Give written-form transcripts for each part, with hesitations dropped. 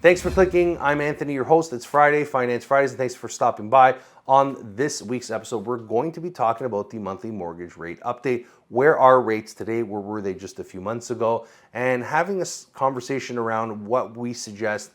Thanks for clicking. I'm Anthony, your host. It's Friday, Finance Fridays, and thanks for stopping by. On this week's episode, we're going to be talking about the monthly mortgage rate update. Where are rates today? Where were they just a few months ago? And having a conversation around what we suggest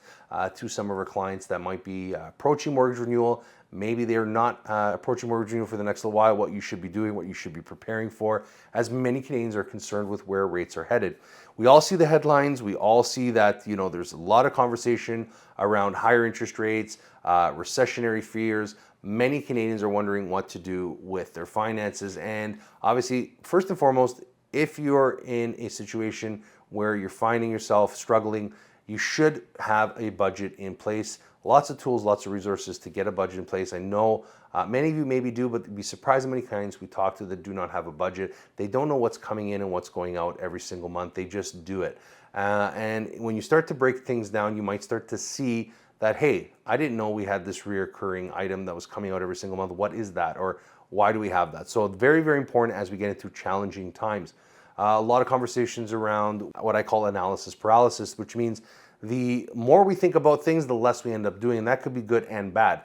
to some of our clients that might be approaching mortgage renewal. Maybe they're not approaching mortgage renewal for the next little while, what you should be doing, what you should be preparing for, as many Canadians are concerned with where rates are headed. We all see the headlines. We all see that, there's a lot of conversation around higher interest rates, recessionary fears. Many Canadians are wondering what to do with their finances. And obviously, first and foremost, if you're in a situation where you're finding yourself struggling, you should have a budget in place. Lots of tools, lots of resources to get a budget in place. I know many of you maybe do, but you'd be surprised how many clients we talk to that do not have a budget. They don't know what's coming in and what's going out every single month. They just do it. And when you start to break things down, you might start to see that, hey, I didn't know we had this reoccurring item that was coming out every single month. What is that? Or why do we have that? So very, very important as we get into challenging times. A lot of conversations around what I call analysis paralysis, which means the more we think about things, the less we end up doing. And that could be good and bad.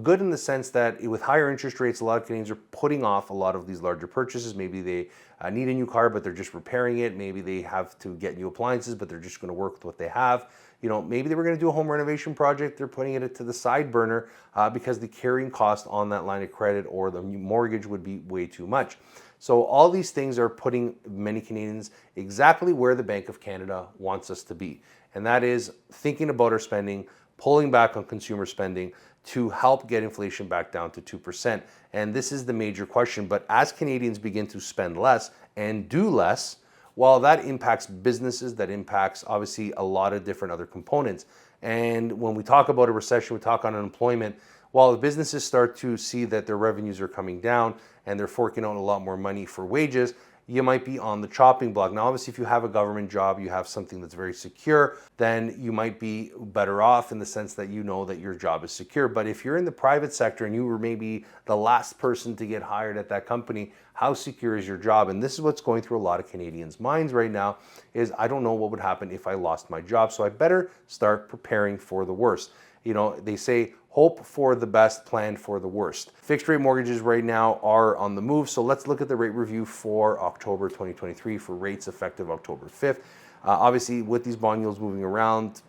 Good in the sense that with higher interest rates, a lot of Canadians are putting off a lot of these larger purchases. Maybe they need a new car, but they're just repairing it. Maybe they have to get new appliances, but they're just going to work with what they have. Maybe they were going to do a home renovation project. They're putting it to the side burner because the carrying cost on that line of credit or the mortgage would be way too much. So all these things are putting many Canadians exactly where the Bank of Canada wants us to be. And that is thinking about our spending, pulling back on consumer spending to help get inflation back down to 2%. And this is the major question. But as Canadians begin to spend less and do less, well, that impacts businesses, that impacts obviously a lot of different other components. And when we talk about a recession, we talk on unemployment. While the businesses start to see that their revenues are coming down and they're forking out a lot more money for wages, you might be on the chopping block. Now, obviously, if you have a government job, you have something that's very secure, then you might be better off in the sense that you know that your job is secure. But if you're in the private sector and you were maybe the last person to get hired at that company, how secure is your job? And this is what's going through a lot of Canadians' minds right now is, I don't know what would happen if I lost my job, so I better start preparing for the worst. They say, hope for the best, plan for the worst. Fixed rate mortgages right now are on the move. So let's look at the rate review for October 2023 for rates effective October 5th. Obviously, with these bond yields moving around,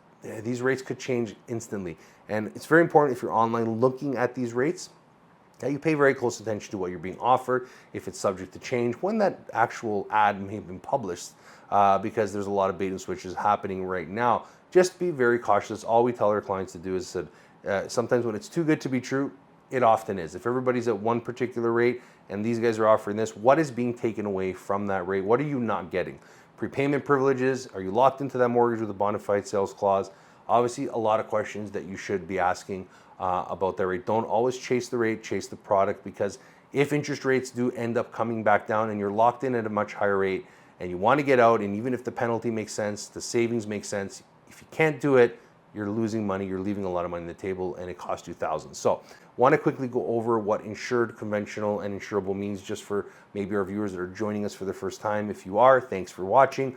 these rates could change instantly. And it's very important if you're online looking at these rates that you pay very close attention to what you're being offered, if it's subject to change, when that actual ad may have been published, because there's a lot of bait and switches happening right now. Just be very cautious. All we tell our clients to do is that sometimes when it's too good to be true, it often is. If everybody's at one particular rate and these guys are offering this, what is being taken away from that rate? What are you not getting? Prepayment privileges? Are you locked into that mortgage with a bona fide sales clause? Obviously, a lot of questions that you should be asking about that rate. Don't always chase the rate, chase the product, because if interest rates do end up coming back down and you're locked in at a much higher rate and you want to get out, and even if the penalty makes sense, the savings make sense, if you can't do it, you're losing money, you're leaving a lot of money on the table, and it costs you thousands. So want to quickly go over what insured, conventional, and insurable means just for maybe our viewers that are joining us for the first time. If you are, thanks for watching.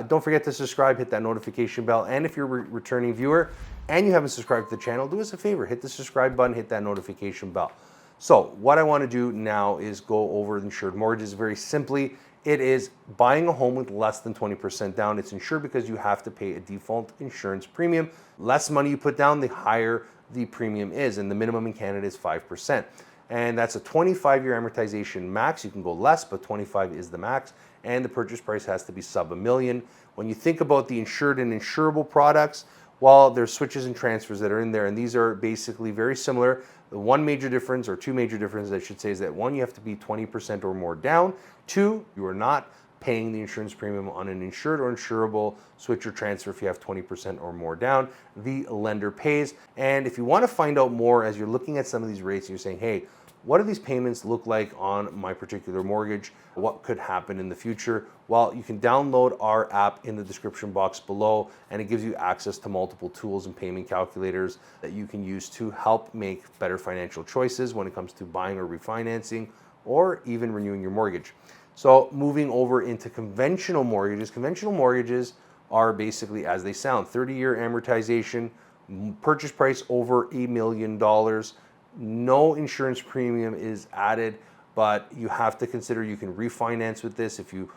Don't forget to subscribe, hit that notification bell, and if you're a returning viewer and you haven't subscribed to the channel, do us a favor, hit the subscribe button, hit that notification bell. So what I want to do now is go over insured mortgages very simply. It is buying a home with less than 20% down. It's insured because you have to pay a default insurance premium. Less money you put down, the higher the premium is, and the minimum in Canada is 5%. And that's a 25-year amortization max. You can go less, but 25 is the max, and the purchase price has to be sub $1 million. When you think about the insured and insurable products, well, there's switches and transfers that are in there, and these are basically very similar. The one major difference, or two major differences I should say, is that one, you have to be 20% or more down. Two, you are not paying the insurance premium on an insured or insurable switch or transfer if you have 20% or more down. The lender pays. And if you want to find out more as you're looking at some of these rates, you're saying, hey, what do these payments look like on my particular mortgage? What could happen in the future? Well, you can download our app in the description box below, and it gives you access to multiple tools and payment calculators that you can use to help make better financial choices when it comes to buying or refinancing or even renewing your mortgage. So moving over into conventional mortgages are basically as they sound. 30-year amortization, purchase price over $1 million. No insurance premium is added, but you have to consider you can refinance with this. If you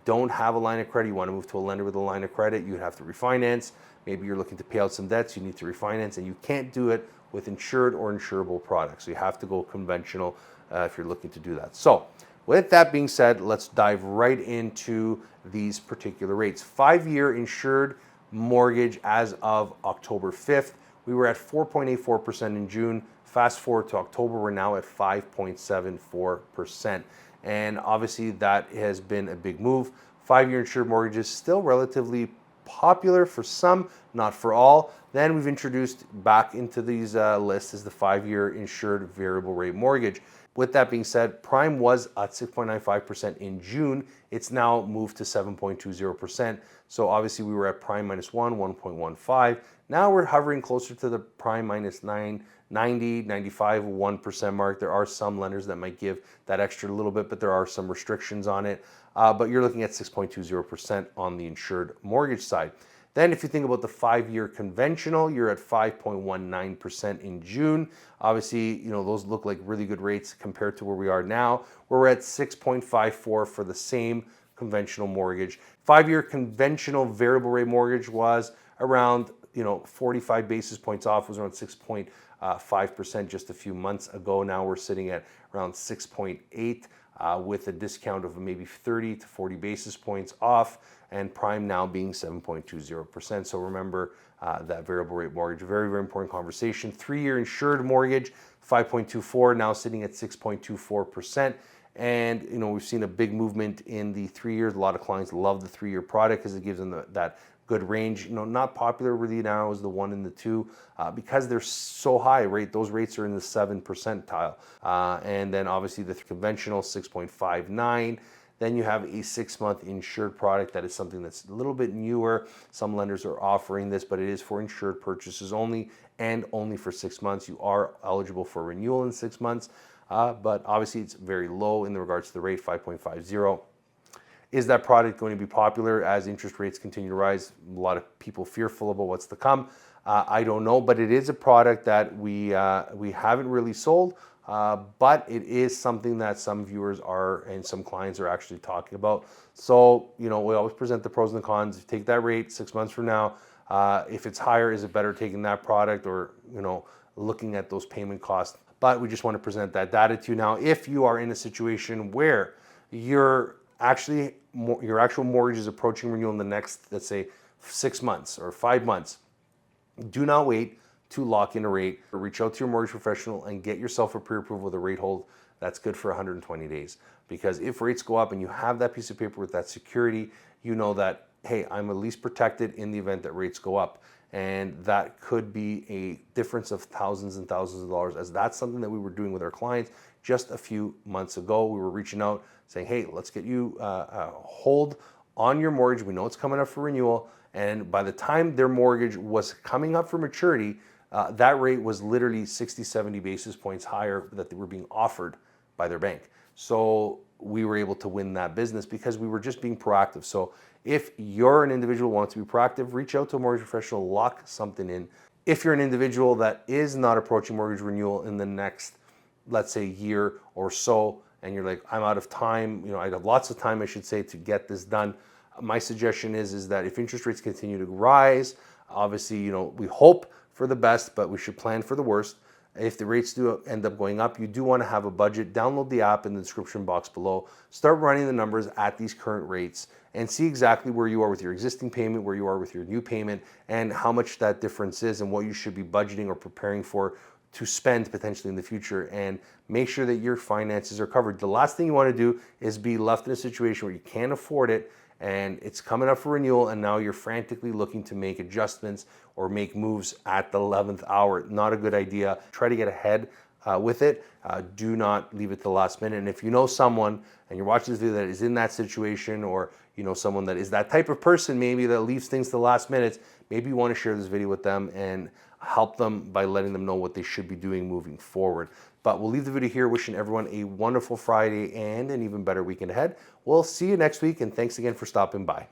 don't have a line of credit, you want to move to a lender with a line of credit, you'd have to refinance. Maybe you're looking to pay out some debts, you need to refinance, and you can't do it with insured or insurable products. So you have to go conventional if you're looking to do that. So with that being said, let's dive right into these particular rates. 5-year insured mortgage as of October 5th, we were at 4.84% in June. Fast forward to October, we're now at 5.74%. And obviously that has been a big move. 5-year insured mortgages still relatively popular for some, not for all. Then we've introduced back into these lists is the 5-year insured variable rate mortgage. With that being said, prime was at 6.95% in June. It's now moved to 7.20%. So obviously we were at prime minus 1.15. Now we're hovering closer to the prime minus 90, 95, 1% mark. There are some lenders that might give that extra little bit, but there are some restrictions on it. But you're looking at 6.20% on the insured mortgage side. Then if you think about the 5-year conventional, you're at 5.19% in June. Obviously, those look like really good rates compared to where we are now, where we're at 6.54 for the same conventional mortgage. 5-year conventional variable rate mortgage was around 45 basis points off, was around 6.5% just a few months ago. Now we're sitting at around 6.8 with a discount of maybe 30 to 40 basis points off, and prime now being 7.20%. So remember that variable rate mortgage, very, very important conversation. 3-year insured mortgage, 5.24, now sitting at 6.24%. And we've seen a big movement in the 3 years. A lot of clients love the 3-year product because it gives them that good range. Not popular really now is the 1 and the 2 because they're so high rate. Those rates are in the 7 percentile. And then obviously the conventional 6.59. Then you have a 6-month insured product that is something that's a little bit newer. Some lenders are offering this, but it is for insured purchases only and only for 6 months. You are eligible for renewal in 6 months, but obviously it's very low in regards to the rate, 5.50. Is that product going to be popular as interest rates continue to rise? A lot of people fearful about what's to come. I don't know, but it is a product that we haven't really sold, but it is something that some viewers are and some clients are actually talking about. So, we always present the pros and the cons. If you take that rate 6 months from now, if it's higher, is it better taking that product or, looking at those payment costs? But we just want to present that data to you now. If you are in a situation where your actual mortgage is approaching renewal in the next, let's say, 6 months or 5 months, do not wait to lock in a rate. Reach out to your mortgage professional and get yourself a pre-approval with a rate hold that's good for 120 days. Because if rates go up and you have that piece of paper with that security, you know that, hey, I'm at least protected in the event that rates go up. And that could be a difference of thousands and thousands of dollars, as that's something that we were doing with our clients just a few months ago. We were reaching out saying, hey, let's get you a hold on your mortgage. We know it's coming up for renewal. And by the time their mortgage was coming up for maturity, that rate was literally 60, 70 basis points higher that they were being offered by their bank. So we were able to win that business because we were just being proactive. So if you're an individual who wants to be proactive, reach out to a mortgage professional, lock something in. If you're an individual that is not approaching mortgage renewal in the next, let's say, year or so, and you're like, I'm out of time, I have lots of time, I should say, to get this done. My suggestion is that if interest rates continue to rise, obviously, we hope for the best, but we should plan for the worst. If the rates do end up going up, you do want to have a budget. Download the app in the description box below. Start running the numbers at these current rates and see exactly where you are with your existing payment, where you are with your new payment, and how much that difference is and what you should be budgeting or preparing for to spend potentially in the future, and make sure that your finances are covered. The last thing you want to do is be left in a situation where you can't afford it and it's coming up for renewal and now you're frantically looking to make adjustments or make moves at the 11th hour. Not a good idea. Try to get ahead with it. Do not leave it to the last minute. And if you know someone and you're watching this video that is in that situation, or someone that is that type of person maybe that leaves things to the last minute, maybe you want to share this video with them and help them by letting them know what they should be doing moving forward. But we'll leave the video here, wishing everyone a wonderful Friday and an even better weekend ahead. We'll see you next week, and thanks again for stopping by.